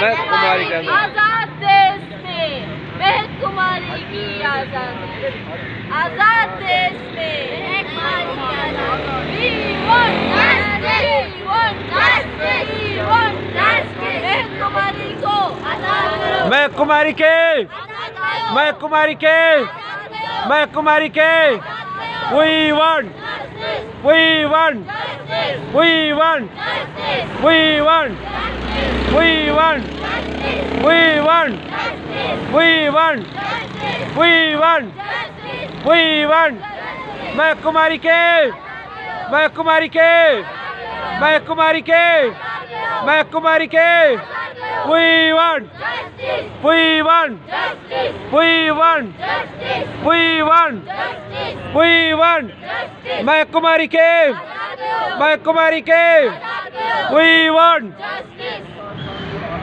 मैं कुमारी का आजाद देश में महक कुमारी की आजादी, आजाद देश में महक कुमारी की आजादी। We want justice, we want justice, we want justice। महक कुमारी को आजाद करो। मैं कुमारी के, मैं कुमारी के, मैं कुमारी के। We want, we want, we want, we want, we want, we want, we want, we want, we want। मैं कुमारी के, मैं कुमारी के, मैं कुमारी के, मैं कुमारी के। We want, we want, we want, we want, we want। मैं कुमारी के, मैं कुमारी के। We want।